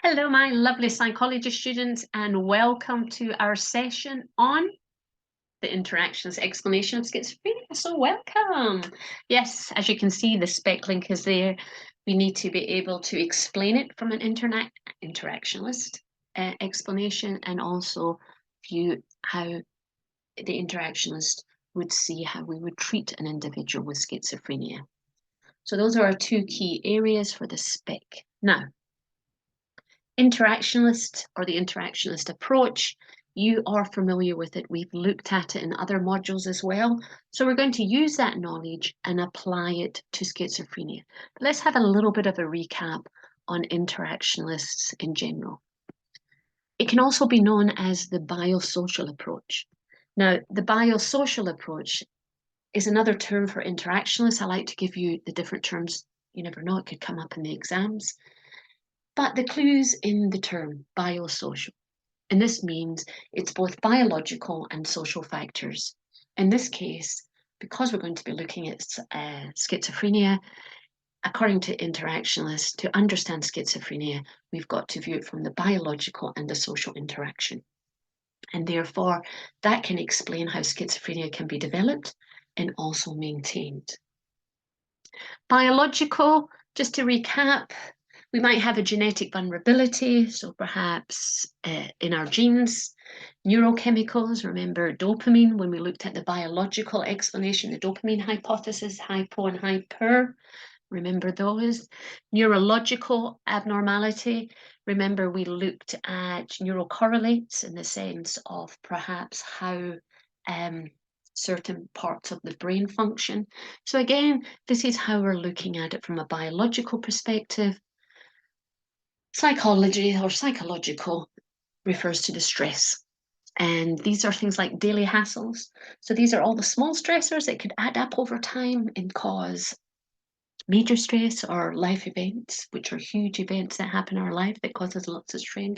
Hello, my lovely psychology students, and welcome to our session on the interactionist explanation of schizophrenia. So welcome. Yes, as you can see, the spec link is there. We need to be able to explain it from an interactionist explanation, and also view how the interactionist would see how we would treat an individual with schizophrenia. So those are our two key areas for the spec. Now, interactionist or the interactionist approach, you are familiar with it. We've looked at it in other modules as well. So we're going to use that knowledge and apply it to schizophrenia. But let's have a little bit of a recap on interactionists in general. It can also be known as the biosocial approach. Now, the biosocial approach is another term for interactionists. I like to give you the different terms. You never know, it could come up in the exams. But the clue's in the term biosocial, and this means it's both biological and social factors. In this case, because we're going to be looking at schizophrenia, according to interactionists, to understand schizophrenia, we've got to view it from the biological and the social interaction. And therefore, that can explain how schizophrenia can be developed and also maintained. Biological, just to recap, we might have a genetic vulnerability, so perhaps in our genes, neurochemicals, remember dopamine, when we looked at the biological explanation, the dopamine hypothesis, hypo and hyper, remember those. Neurological abnormality, remember we looked at neurocorrelates in the sense of perhaps how certain parts of the brain function. So again, this is how we're looking at it from a biological perspective. Psychology or psychological refers to the stress. And these are things like daily hassles. So these are all the small stressors that could add up over time and cause major stress, or life events, which are huge events that happen in our life that causes lots of stress.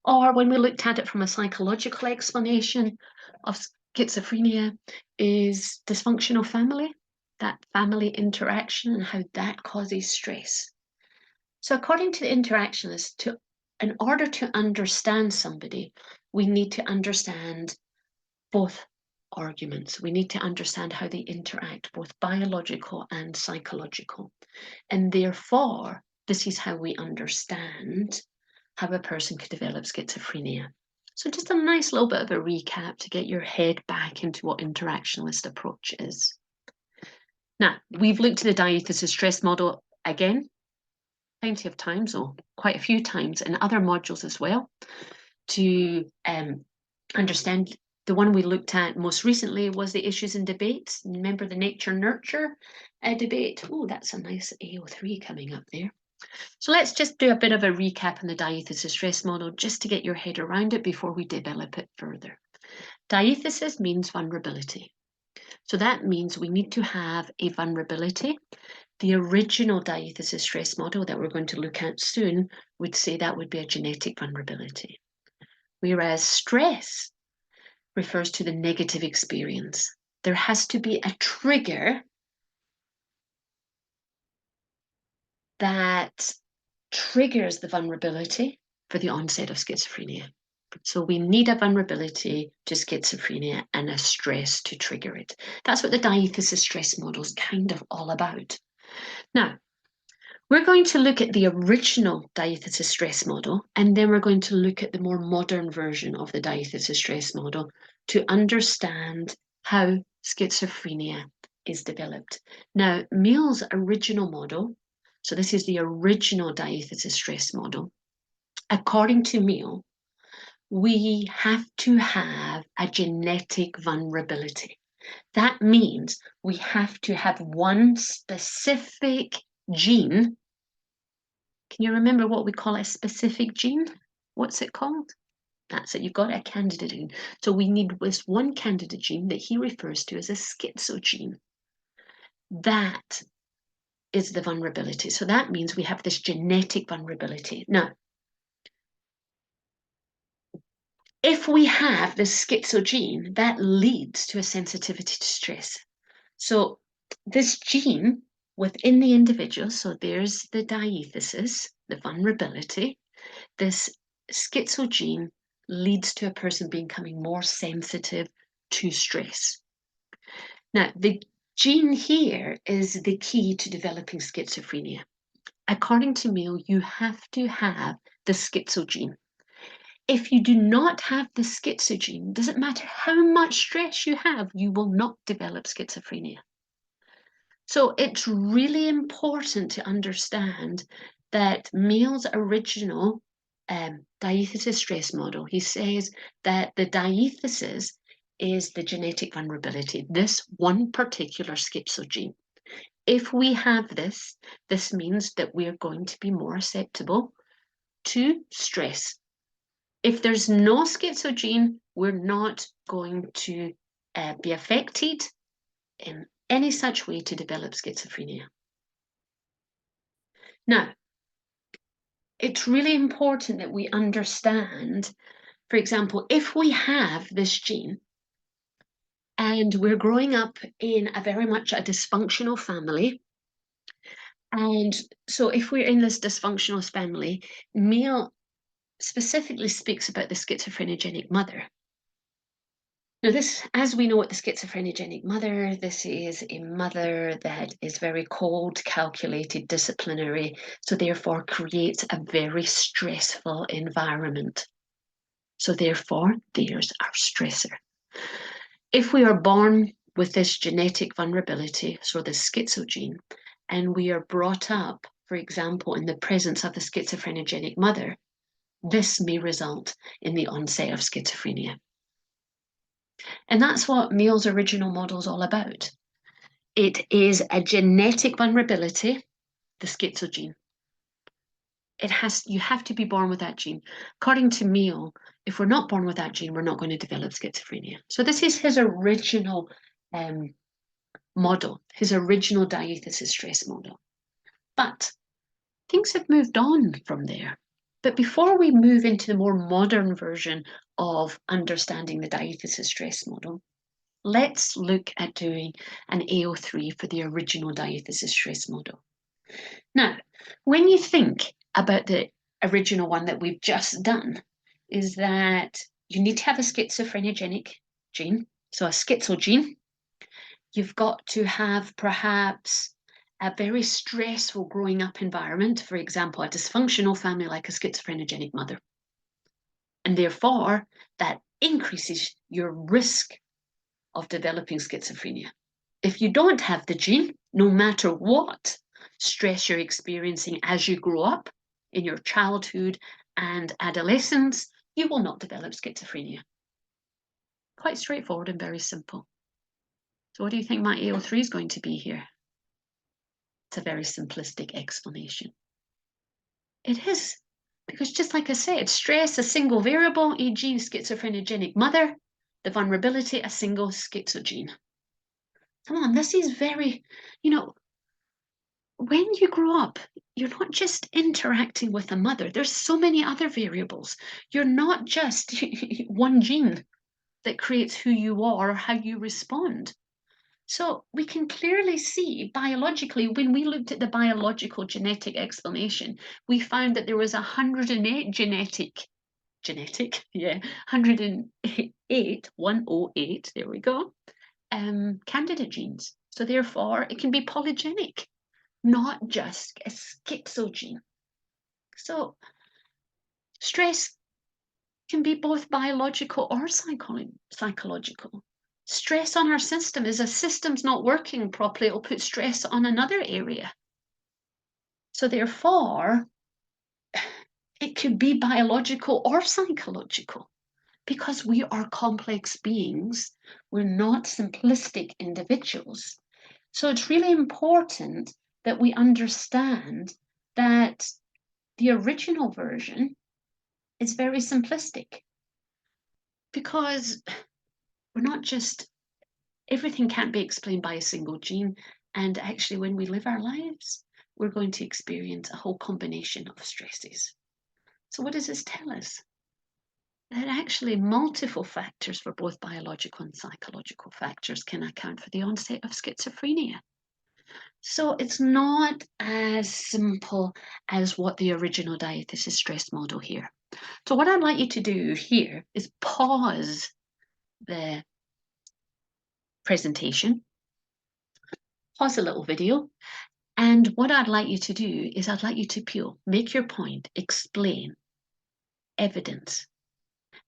Or when we looked at it from a psychological explanation of schizophrenia, is dysfunctional family, that family interaction and how that causes stress. So according to the interactionist, in order to understand somebody, we need to understand both arguments. We need to understand how they interact, both biological and psychological. And therefore, this is how we understand how a person could develop schizophrenia. So just a nice little bit of a recap to get your head back into what interactionist approach is. Now, we've looked at the diathesis stress model again, plenty of times, or quite a few times in other modules as well, to understand. The one we looked at most recently was the issues and debates. Remember the nature-nurture debate? Oh, that's a nice AO3 coming up there. So let's just do a bit of a recap on the diathesis stress model just to get your head around it before we develop it further. Diathesis means vulnerability. So that means we need to have a vulnerability. The original diathesis stress model that we're going to look at soon would say that would be a genetic vulnerability. Whereas stress refers to the negative experience. There has to be a trigger that triggers the vulnerability for the onset of schizophrenia. So we need a vulnerability to schizophrenia and a stress to trigger it. That's what the diathesis stress model is kind of all about. Now, we're going to look at the original diathesis stress model, and then we're going to look at the more modern version of the diathesis stress model to understand how schizophrenia is developed. Now, Meehl's original model, so this is the original diathesis stress model. According to Meehl, we have to have a genetic vulnerability. That means we have to have one specific gene. Can you remember what we call a specific gene? What's it called? That's it, you've got a candidate gene. So we need this one candidate gene that he refers to as a schizogene. That is the vulnerability. So that means we have this genetic vulnerability. Now, if we have this schizogene, that leads to a sensitivity to stress. So this gene within the individual, so there's the diathesis, the vulnerability, This schizo gene leads to a person becoming more sensitive to stress. Now, the gene here is the key to developing schizophrenia. According to Meehl, you have to have the schizo gene. If you do not have the schizo gene, doesn't matter how much stress you have, you will not develop schizophrenia. So it's really important to understand that Meehl's original diathesis stress model, he says that the diathesis is the genetic vulnerability, this one particular schizo gene. If we have this, this means that we are going to be more susceptible to stress. If there's no schizo gene, we're not going to be affected in any such way to develop schizophrenia. Now, it's really important that we understand, for example, if we have this gene and we're growing up in a very much a dysfunctional family, and so if we're in this dysfunctional family, Meehl specifically speaks about the schizophrenogenic mother. Now this, as we know what the schizophrenogenic mother, this is a mother that is very cold, calculated, disciplinary, so therefore creates a very stressful environment. So therefore, there's our stressor. If we are born with this genetic vulnerability, so the schizo gene, and we are brought up, for example, in the presence of the schizophrenogenic mother, this may result in the onset of schizophrenia. And that's what Meehl's original model is all about. It is a genetic vulnerability, the schizo gene. You have to be born with that gene. According to Meehl, if we're not born with that gene, we're not going to develop schizophrenia. So this is his original model, his original diathesis stress model. But things have moved on from there. But before we move into the more modern version of understanding the diathesis stress model, let's look at doing an AO3 for the original diathesis stress model. Now, when you think about the original one that we've just done, is that you need to have a schizophrenogenic gene, so a schizo gene. You've got to have perhaps a very stressful growing up environment, for example, a dysfunctional family like a schizophrenic mother. And therefore, that increases your risk of developing schizophrenia. If you don't have the gene, no matter what stress you're experiencing as you grow up in your childhood and adolescence, you will not develop schizophrenia. Quite straightforward and very simple. So what do you think my AO3 is going to be here? It's a very simplistic explanation. It is, because just like I said, stress, a single variable, e.g. schizophrenic mother, the vulnerability, a single schizo gene. Come on, this is very, when you grow up, you're not just interacting with a mother. There's so many other variables. You're not just one gene that creates who you are or how you respond. So we can clearly see biologically, when we looked at the biological genetic explanation, we found that there was 108 108, there we go, candidate genes. So therefore, it can be polygenic, not just a schizo gene. So stress can be both biological or psychological. Stress on our system is a system's not working properly, it'll put stress on another area. So therefore, it could be biological or psychological because we are complex beings. We're not simplistic individuals. So it's really important that we understand that the original version is very simplistic because we're not just, everything can't be explained by a single gene. And actually, when we live our lives, we're going to experience a whole combination of stresses. So what does this tell us? That actually multiple factors for both biological and psychological factors can account for the onset of schizophrenia. So it's not as simple as what the original diathesis stress model here. So what I'd like you to do here is pause the presentation, pause a little video, and what I'd like you to do is I'd like you to peel, make your point, explain, evidence.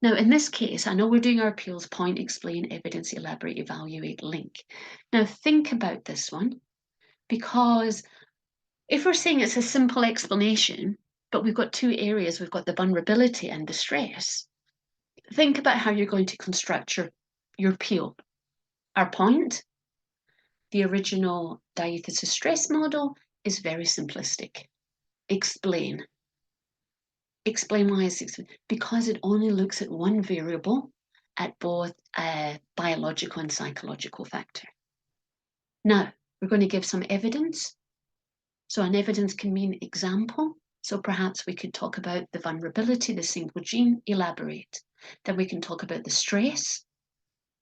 Now, in this case, I know we're doing our appeals: point, explain, evidence, elaborate, evaluate, link. Now, think about this one, because if we're saying it's a simple explanation, but we've got two areas, we've got the vulnerability and the stress, think about how you're going to construct your appeal. Our point, the original diathesis stress model, is very simplistic. Explain. Explain why it's because it only looks at one variable, at both a biological and psychological factor. Now, we're going to give some evidence. So an evidence can mean example. So perhaps we could talk about the vulnerability, the single gene, elaborate. Then we can talk about the stress,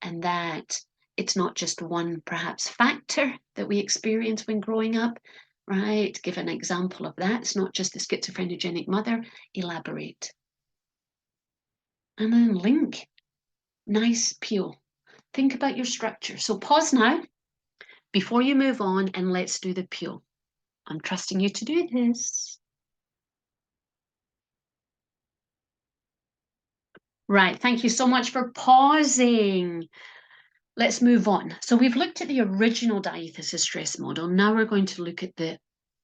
and that it's not just one perhaps factor that we experience when growing up, right? Give an example of that. It's not just the schizophrenic mother, elaborate. And then link, nice peel. Think about your structure. So pause now before you move on, and let's do the peel. I'm trusting you to do this. Right, thank you so much for pausing. Let's move on. So we've looked at the original diathesis stress model. Now we're going to look at the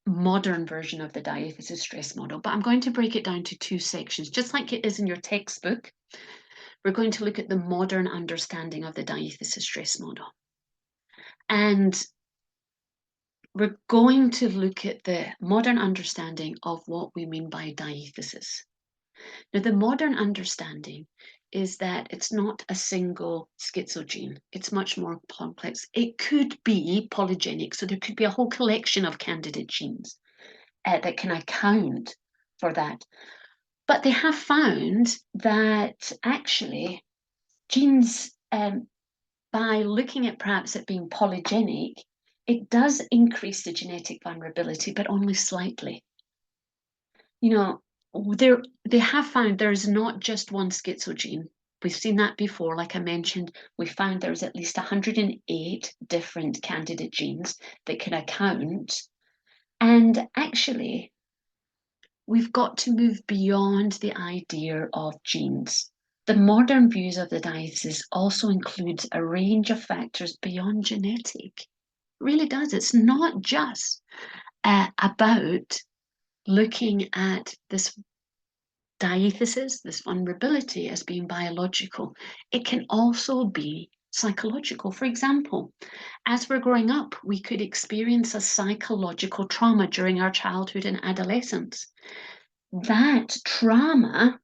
modern version of the diathesis stress model, but I'm going to break it down to two sections, just like it is in your textbook. We're going to look at the modern understanding of the diathesis stress model. And we're going to look at the modern understanding of what we mean by diathesis. Now, the modern understanding is that it's not a single schizogene. It's much more complex. It could be polygenic, so there could be a whole collection of candidate genes that can account for that. But they have found that actually genes, by looking at perhaps it being polygenic, it does increase the genetic vulnerability, but only slightly. You know, they have found there's not just one schizogene. We've seen that before. Like I mentioned, we found there's at least 108 different candidate genes that can account. And actually, we've got to move beyond the idea of genes. The modern views of the diathesis also includes a range of factors beyond genetic. It really does. It's not just about looking at this diathesis, this vulnerability, as being biological. It can also be psychological. For example, as we're growing up, we could experience a psychological trauma during our childhood and adolescence. That trauma,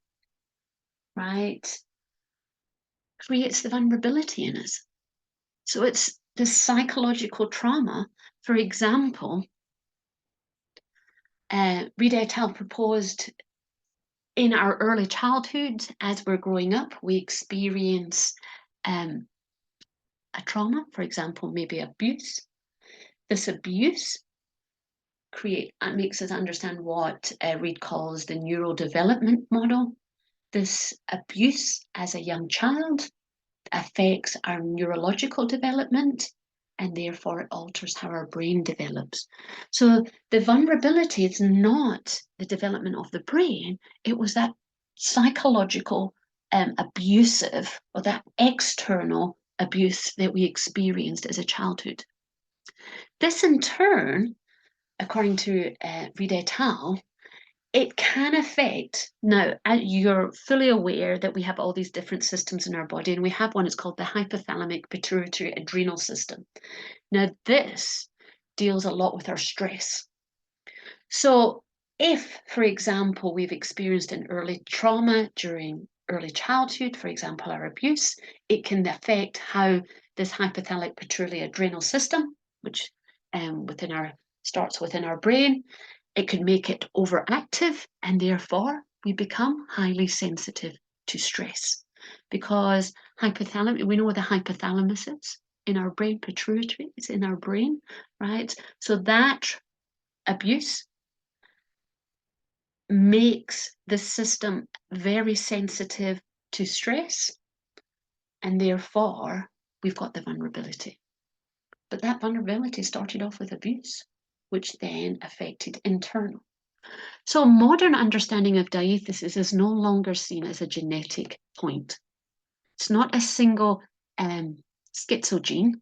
right, creates the vulnerability in us. So it's the psychological trauma. For example, Reed et al. Proposed in our early childhood, as we're growing up, we experience a trauma, for example, maybe abuse. This abuse makes us understand what Reed calls the neurodevelopment model. This abuse as a young child affects our neurological development, and therefore it alters how our brain develops. So the vulnerability is not the development of the brain, it was that psychological abusive, or that external abuse that we experienced as a childhood. This in turn, according to Reed et al., it can affect, now you're fully aware that we have all these different systems in our body, and we have one, it's called the hypothalamic pituitary adrenal system. Now this deals a lot with our stress. So if, for example, we've experienced an early trauma during early childhood, for example, our abuse, it can affect how this hypothalamic pituitary adrenal system, which starts within our brain, it could make it overactive, and therefore we become highly sensitive to stress. Because we know what the hypothalamus is. in our brain, pituitaries in our brain, right? So that abuse makes the system very sensitive to stress, and therefore we've got the vulnerability. But that vulnerability started off with abuse, which then affected internal. So modern understanding of diathesis is no longer seen as a genetic point. It's not a single schizogene.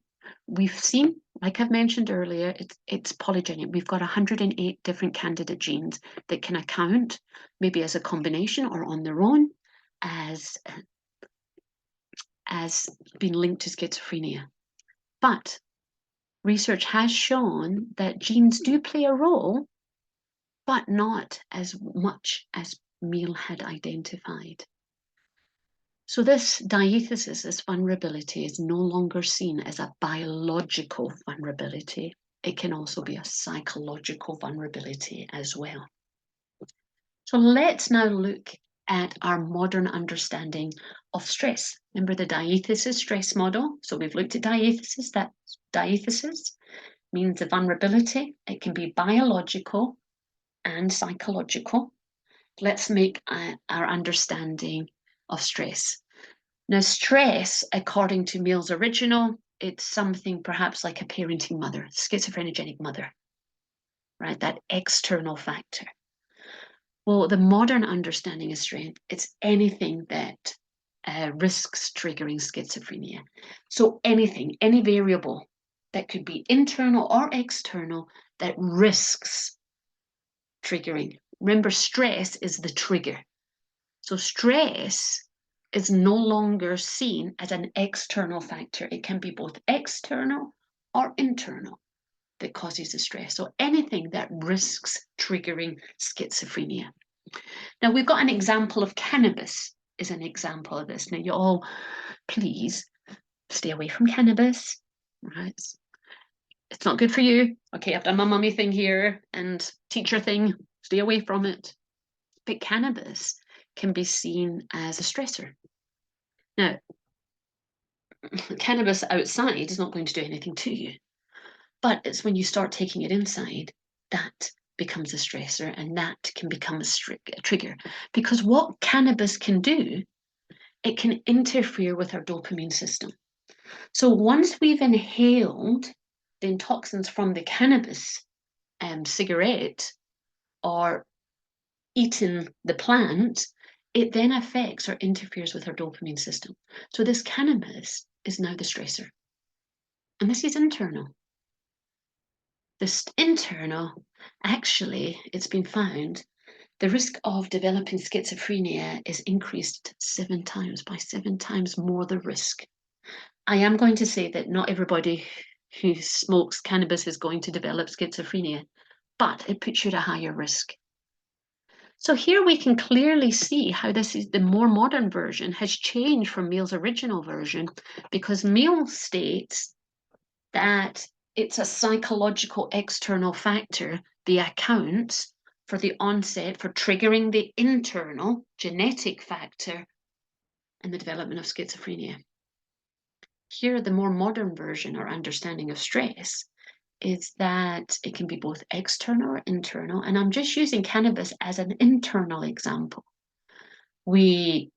We've seen, like I've mentioned earlier, it's polygenic. We've got 108 different candidate genes that can account, maybe as a combination or on their own, as being linked to schizophrenia. But research has shown that genes do play a role, but not as much as Meehl had identified. So this diathesis, this vulnerability, is no longer seen as a biological vulnerability. It can also be a psychological vulnerability as well. So let's now look at our modern understanding of stress. Remember the diathesis stress model? So we've looked at diathesis. That diathesis means the vulnerability. It can be biological and psychological. Let's make our understanding of stress. Now, stress, according to Meehl's original, it's something perhaps like a parenting mother, schizophrenogenic mother, right? That external factor. Well, the modern understanding of stress, it's anything that risks triggering schizophrenia. So anything, any variable that could be internal or external that risks triggering. Remember, stress is the trigger. So stress is no longer seen as an external factor. It can be both external or internal that causes the stress. So anything that risks triggering schizophrenia. Now we've got an example of cannabis is an example of this. Now you all, please stay away from cannabis, right? It's not good for you. Okay, I've done my mummy thing here and teacher thing, stay away from it. But cannabis can be seen as a stressor. Now, cannabis outside is not going to do anything to you, but it's when you start taking it inside that becomes a stressor, and that can become a trigger. Because what cannabis can do, it can interfere with our dopamine system. So once we've inhaled the toxins from the cannabis cigarette or eaten the plant, it then affects or interferes with our dopamine system. So this cannabis is now the stressor. And this is internal. This internal, actually, it's been found, the risk of developing schizophrenia is increased 7 times, by 7 times more the risk. I am going to say that not everybody who smokes cannabis is going to develop schizophrenia, but it puts you at a higher risk. So here we can clearly see how this is the more modern version has changed from Meehl's original version, because Meehl states that it's a psychological external factor, the accounts for the onset, for triggering the internal genetic factor and the development of schizophrenia. Here, the more modern version or understanding of stress is that it can be both external or internal. And I'm just using cannabis as an internal example. We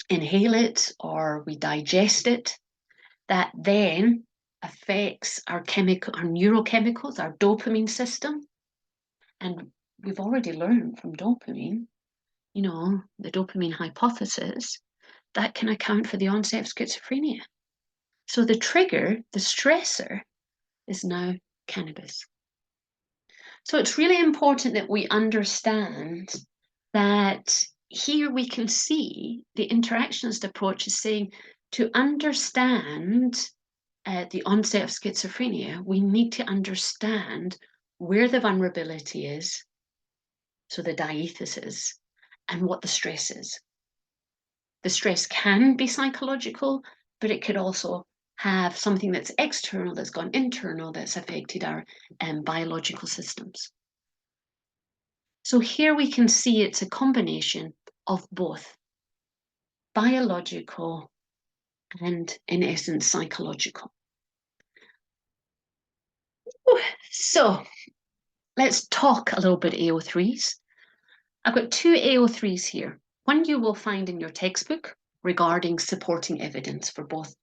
inhale it or we digest it. That then affects our neurochemicals, our dopamine system. And we've already learned from dopamine, the dopamine hypothesis, that can account for the onset of schizophrenia. So the trigger, the stressor, is now cannabis. So it's really important that we understand that here we can see the interactionist approach is saying to understand the onset of schizophrenia, we need to understand where the vulnerability is, so the diathesis, and what the stress is. The stress can be psychological, but it could also have something that's external, that's gone internal, that's affected our biological systems. So here we can see it's a combination of both biological and, in essence, psychological. So let's talk a little bit AO3s. I've got two AO3s here. One you will find in your textbook regarding supporting evidence for both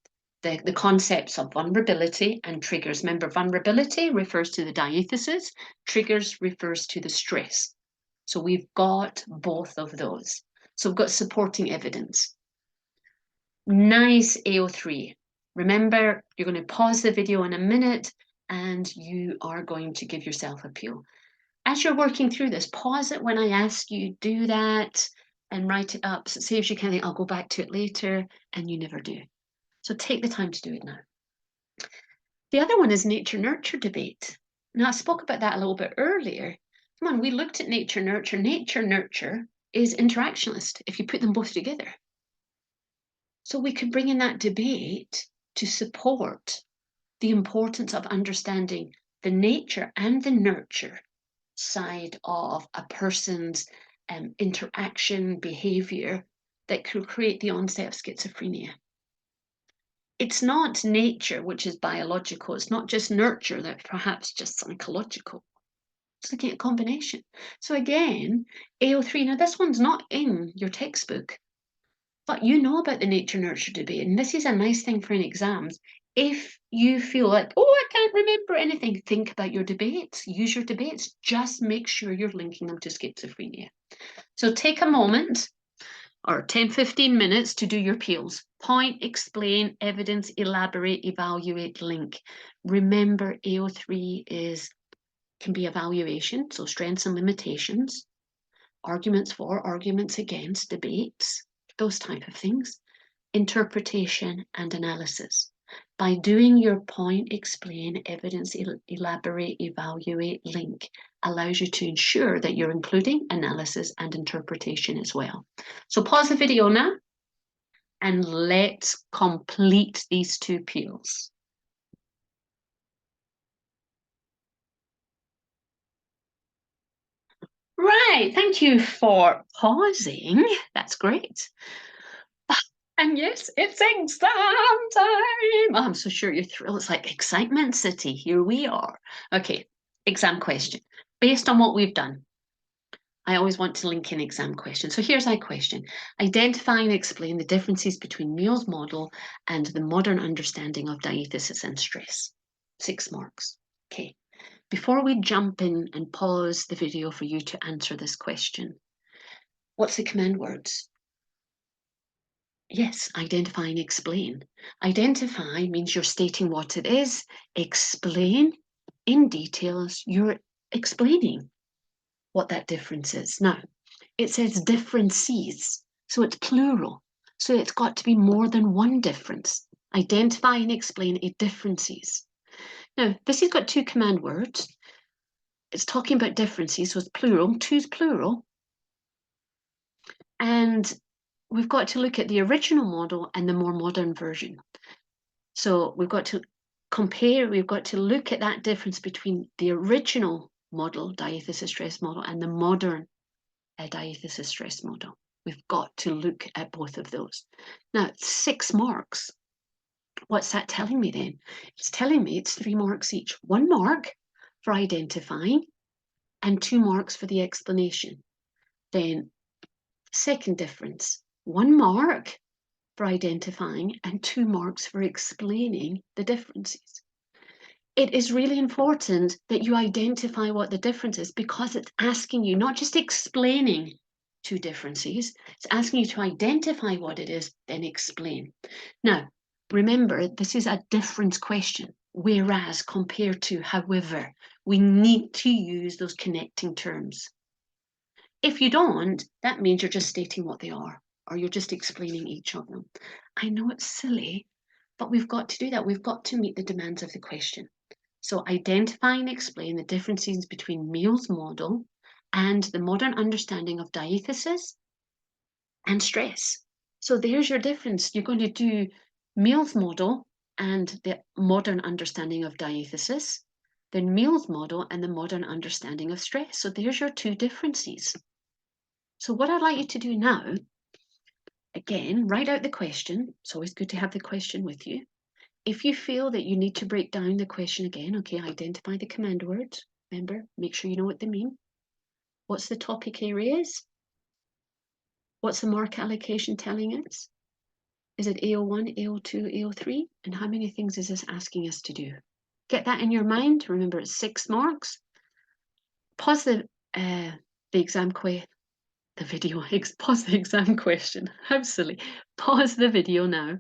the concepts of vulnerability and triggers. Remember, vulnerability refers to the diathesis, triggers refers to the stress. So we've got both of those. So we've got supporting evidence. Nice AO3. Remember, you're going to pause the video in a minute and you are going to give yourself a peel. As you're working through this, pause it when I ask you, do that and write it up. So it saves you kind of think, I'll go back to it later, and you never do. So take the time to do it now. The other one is nature-nurture debate. Now, I spoke about that a little bit earlier. Come on, we looked at nature-nurture. Nature-nurture is interactionist if you put them both together. So we could bring in that debate to support the importance of understanding the nature and the nurture side of a person's interaction behavior that could create the onset of schizophrenia. It's not nature, which is biological. It's not just nurture that perhaps just psychological. It's looking at combination. So again, AO3, now this one's not in your textbook, but you know about the nature-nurture debate, and this is a nice thing for in exams. If you feel like, oh, I can't remember anything, think about your debates, use your debates, just make sure you're linking them to schizophrenia. So take a moment, or 10, 15 minutes to do your peels. Point, explain, evidence, elaborate, evaluate, link. Remember, AO3 can be evaluation, so strengths and limitations, arguments for, arguments against, debates, those type of things, interpretation and analysis. By doing your point, explain, evidence, elaborate, evaluate, link, allows you to ensure that you're including analysis and interpretation as well. So pause the video now and let's complete these two peels. Right, thank you for pausing. That's great. And yes, it's exam time. I'm so sure you're thrilled. It's like excitement city. Here we are. Okay, exam question. Based on what we've done, I always want to link in exam questions. So here's my question. Identify and explain the differences between Meehl's model and the modern understanding of diathesis and stress. 6 marks. Okay. Before we jump in and pause the video for you to answer this question, what's the command words? Yes, identify and explain. Identify means you're stating what it is. Explain in details, you're explaining what that difference is. Now, it says differences, so it's plural. So it's got to be more than one difference. Identify and explain a differences. Now, this has got 2 command words. It's talking about differences, so it's plural. 2's plural. And we've got to look at the original model and the more modern version. So we've got to compare, we've got to look at that difference between the original model, diathesis stress model, and the modern diathesis stress model. We've got to look at both of those. Now, 6 marks. What's that telling me then? It's telling me it's 3 marks each. 1 mark for identifying and 2 marks for the explanation. Then, second difference, 1 mark for identifying and 2 marks for explaining the differences. It is really important that you identify what the difference is because it's asking you, not just explaining 2 differences, it's asking you to identify what it is, then explain. Now, remember, this is a difference question, whereas compared to, however, we need to use those connecting terms. If you don't, that means you're just stating what they are, or you're just explaining each of them. I know it's silly, but we've got to do that. We've got to meet the demands of the question. So identify and explain the differences between Meehl's model and the modern understanding of diathesis and stress. So there's your difference. You're going to do Meehl's model and the modern understanding of diathesis, then Meehl's model and the modern understanding of stress. So there's your 2 differences. So what I'd like you to do now, again, write out the question. It's always good to have the question with you. If you feel that you need to break down the question again, okay, identify the command words. Remember, make sure you know what they mean. What's the topic areas? What's the mark allocation telling us? Is it AO1, AO2, AO3? And how many things is this asking us to do? Get that in your mind. Remember, it's 6 marks. Pause the exam quiz. The video. Pause the exam question. How silly. Pause the video now,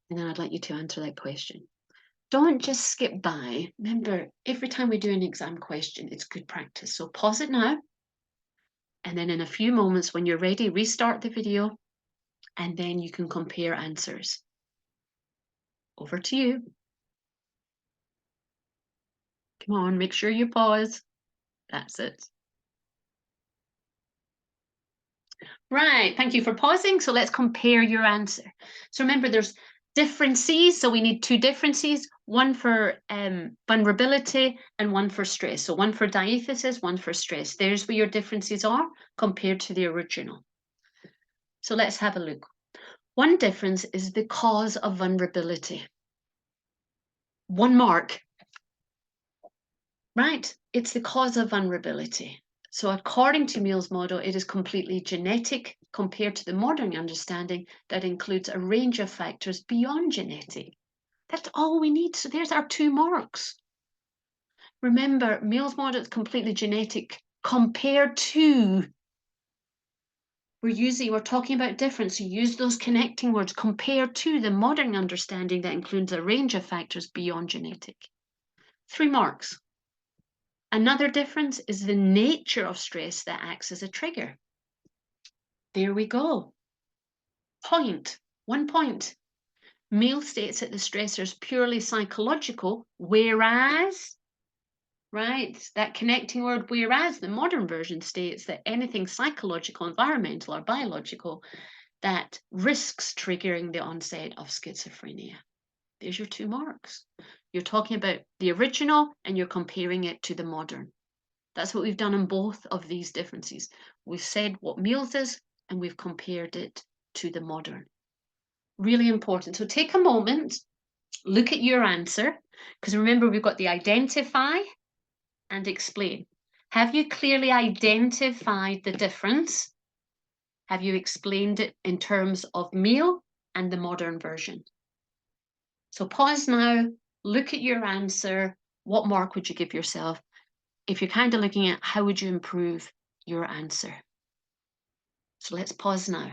and then I'd like you to answer that question. Don't just skip by. Remember, every time we do an exam question, it's good practice. So pause it now, and then in a few moments, when you're ready, restart the video, and then you can compare answers. Over to you. Come on, make sure you pause. That's it. Right, thank you for pausing. So let's compare your answer. So remember, there's differences. So we need 2 differences, one for vulnerability and one for stress. So one for diathesis, one for stress. There's where your differences are compared to the original. So let's have a look. One difference is the cause of vulnerability. 1 mark. Right, it's the cause of vulnerability. So according to Meehl's model, it is completely genetic compared to the modern understanding that includes a range of factors beyond genetic. That's all we need. So there's our 2 marks. Remember, Meehl's model is completely genetic compared to, we're talking about difference. So use those connecting words compared to the modern understanding that includes a range of factors beyond genetic. 3 marks. Another difference is the nature of stress that acts as a trigger. There we go. 1 point. Meehl states that the stressor is purely psychological, whereas, right, that connecting word, whereas the modern version states that anything psychological, environmental, or biological that risks triggering the onset of schizophrenia. There's your 2 marks. You're talking about the original and you're comparing it to the modern. That's what we've done in both of these differences. We've said what Meehl's is and we've compared it to the modern. Really important. So take a moment, look at your answer, because remember we've got the identify and explain. Have you clearly identified the difference? Have you explained it in terms of Meehl and the modern version? So pause now, look at your answer. What mark would you give yourself? If you're kind of looking at how would you improve your answer? So let's pause now.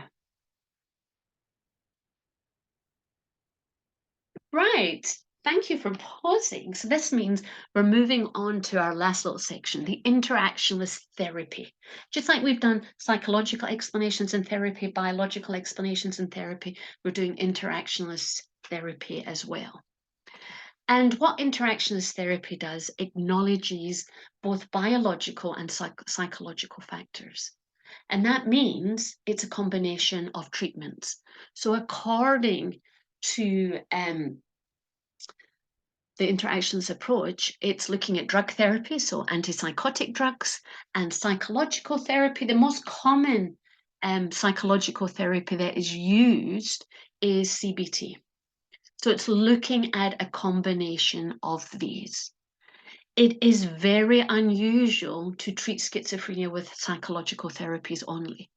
Right. Thank you for pausing. So this means we're moving on to our last little section, the interactionist therapy. Just like we've done psychological explanations in therapy, biological explanations in therapy, we're doing interactionist therapy as well. And what interactionist therapy does acknowledges both biological and psychological factors. And that means it's a combination of treatments. So according to the interactionist approach, it's looking at drug therapy, so antipsychotic drugs, and psychological therapy. The most common psychological therapy that is used is CBT. So it's looking at a combination of these. It is very unusual to treat schizophrenia with psychological therapies only.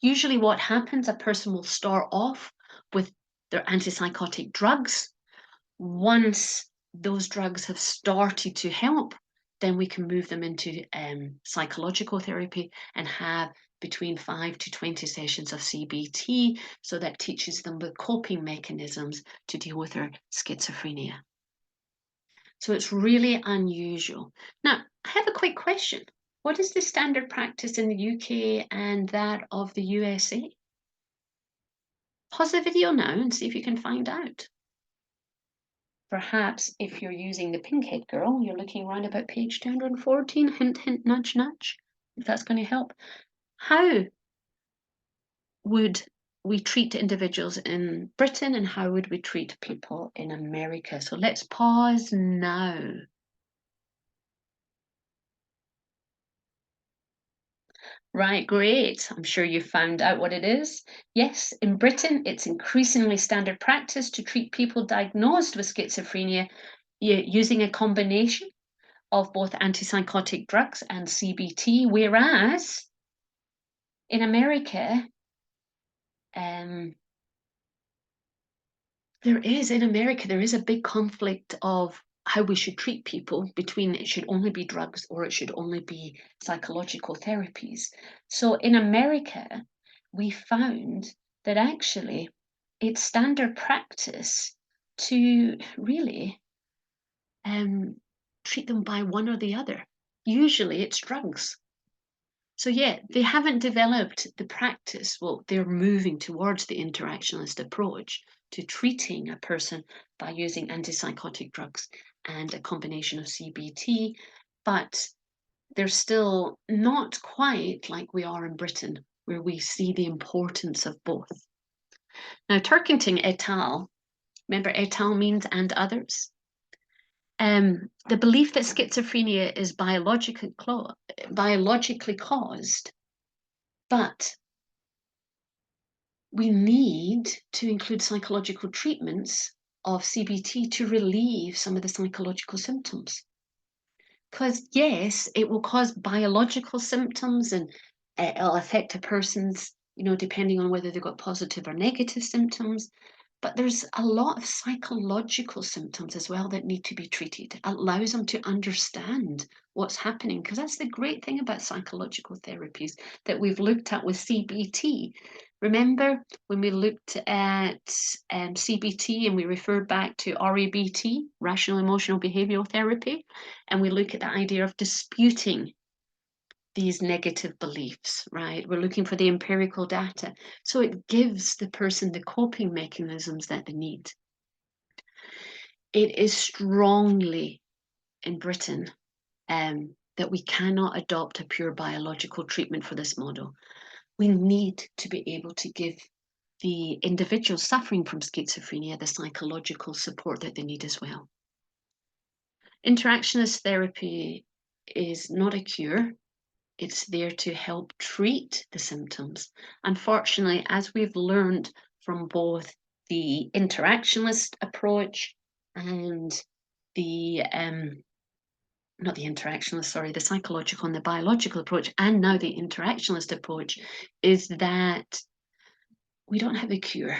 Usually what happens, a person will start off with their antipsychotic drugs. Once those drugs have started to help, then we can move them into psychological therapy and have between 5 to 20 sessions of CBT, so that teaches them the coping mechanisms to deal with their schizophrenia. So it's really unusual. Now, I have a quick question. What is the standard practice in the UK and that of the USA? Pause the video now and see if you can find out. Perhaps if you're using the Pinkhead Girl, you're looking around about page 214, hint, hint, nudge, nudge, if that's going to help. How would we treat individuals in Britain and how would we treat people in America? So let's pause now. Right, great. I'm sure you found out what it is. Yes, in Britain, it's increasingly standard practice to treat people diagnosed with schizophrenia using a combination of both antipsychotic drugs and CBT, whereas in America, um, there is a big conflict of how we should treat people between it should only be drugs or it should only be psychological therapies. So in America, we found that actually it's standard practice to really treat them by one or the other. Usually it's drugs. So yeah, they haven't developed the practice. Well, they're moving towards the interactionist approach to treating a person by using antipsychotic drugs and a combination of CBT, but they're still not quite like we are in Britain, where we see the importance of both. Now, Turkington et al., remember et al. Means and others? The belief that schizophrenia is biologically caused, but we need to include psychological treatments of CBT to relieve some of the psychological symptoms. Because yes, it will cause biological symptoms and it'll affect a person's, depending on whether they've got positive or negative symptoms. But there's a lot of psychological symptoms as well that need to be treated. It allows them to understand what's happening, because that's the great thing about psychological therapies that we've looked at with CBT. Remember when we looked at CBT and we referred back to REBT, Rational Emotional Behavioral Therapy, and we look at the idea of disputing these negative beliefs, right? We're looking for the empirical data. So it gives the person the coping mechanisms that they need. It is strongly in Britain that we cannot adopt a pure biological treatment for this model. We need to be able to give the individuals suffering from schizophrenia the psychological support that they need as well. Interactionist therapy is not a cure. It's there to help treat the symptoms. Unfortunately, as we've learned from both the interactionist approach and the not the interactionist, sorry, the psychological and the biological approach, and now the interactionist approach, is that we don't have a cure.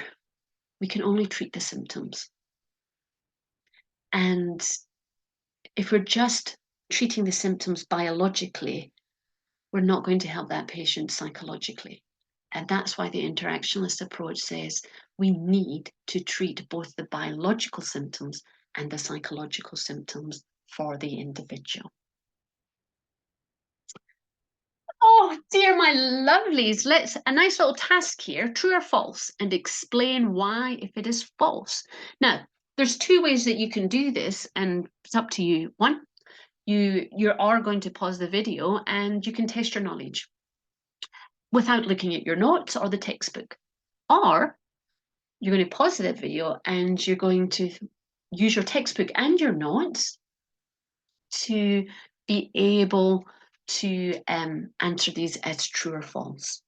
We can only treat the symptoms. And if we're just treating the symptoms biologically, we're not going to help that patient psychologically. And that's why the interactionist approach says we need to treat both the biological symptoms and the psychological symptoms for the individual. Oh dear, my lovelies, let's a nice little task here, true or false, and explain why if it is false. Now, there's two ways that you can do this, and it's up to you. One, you are going to pause the video and you can test your knowledge without looking at your notes or the textbook. Or you're going to pause the video and you're going to use your textbook and your notes to be able to answer these as true or false.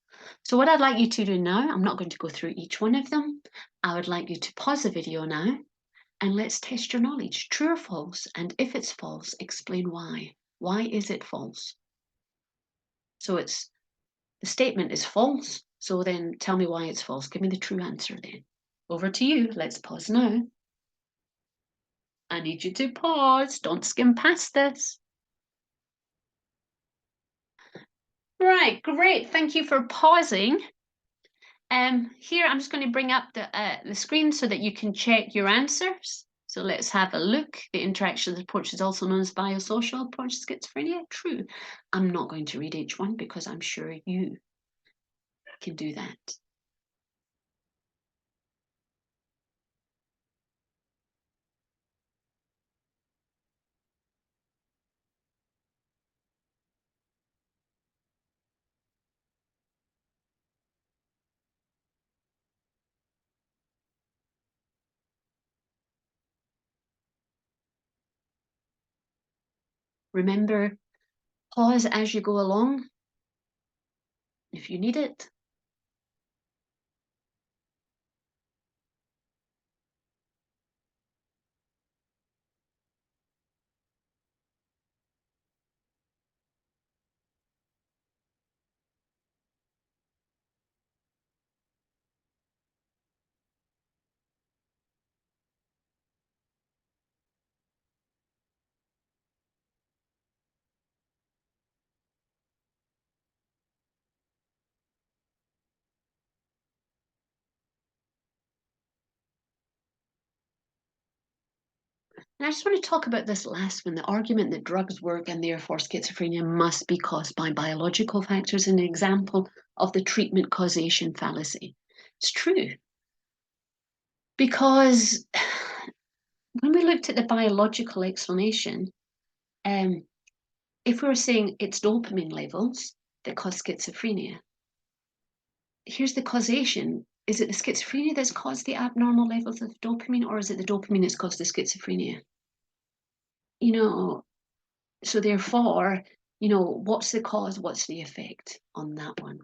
So what I'd like you to do now, I'm not going to go through each one of them. I would like you to pause the video now and let's test your knowledge, true or false. And if it's false, explain why. Why is it false? So the statement is false. So then tell me why it's false. Give me the true answer then. Over to you. Let's pause now. I need you to pause. Don't skim past this. Right, great. Thank you for pausing. Here, I'm just going to bring up the screen so that you can check your answers. So let's have a look. The interactionist approach is also known as biosocial approach to schizophrenia. True. I'm not going to read each one because I'm sure you can do that. Remember, pause as you go along. if you need it. And I just want to talk about this last one, the argument that drugs work and therefore schizophrenia must be caused by biological factors, an example of the treatment causation fallacy. It's true. Because when we looked at the biological explanation, if we were saying it's dopamine levels that cause schizophrenia, here's the causation. Is it the schizophrenia that's caused the abnormal levels of dopamine, or is it the dopamine that's caused the schizophrenia? You know, so therefore, what's the cause, what's the effect on that one?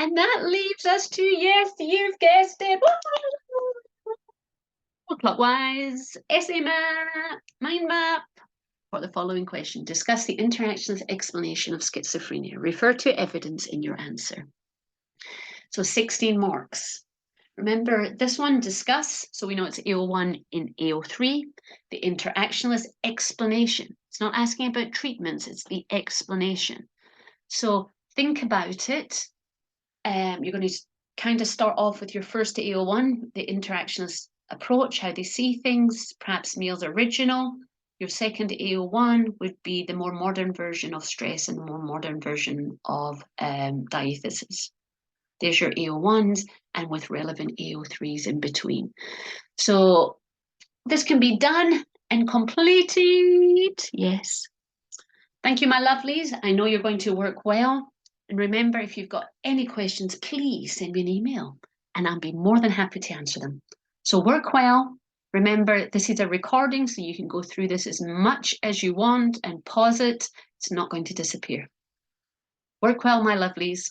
And that leaves us to, yes, you've guessed it, clockwise, essay map, mind map. For the following question, discuss the interactionist explanation of schizophrenia. Refer to evidence in your answer. So 16 marks. Remember this one, discuss. So we know it's AO1 in AO3. The interactionist explanation. It's not asking about treatments, it's the explanation. So think about it. You're going to kind of start off with your first AO1, the interactionist approach, how they see things, perhaps Meehl's original. Your second AO1 would be the more modern version of stress and the more modern version of diathesis. There's your AO1s, and with relevant AO3s in between. So this can be done and completed. Yes. Thank you, my lovelies. I know you're going to work well. And remember, if you've got any questions, please send me an email and I'll be more than happy to answer them. So work well. Remember, this is a recording, so you can go through this as much as you want and pause it. It's not going to disappear. Work well, my lovelies.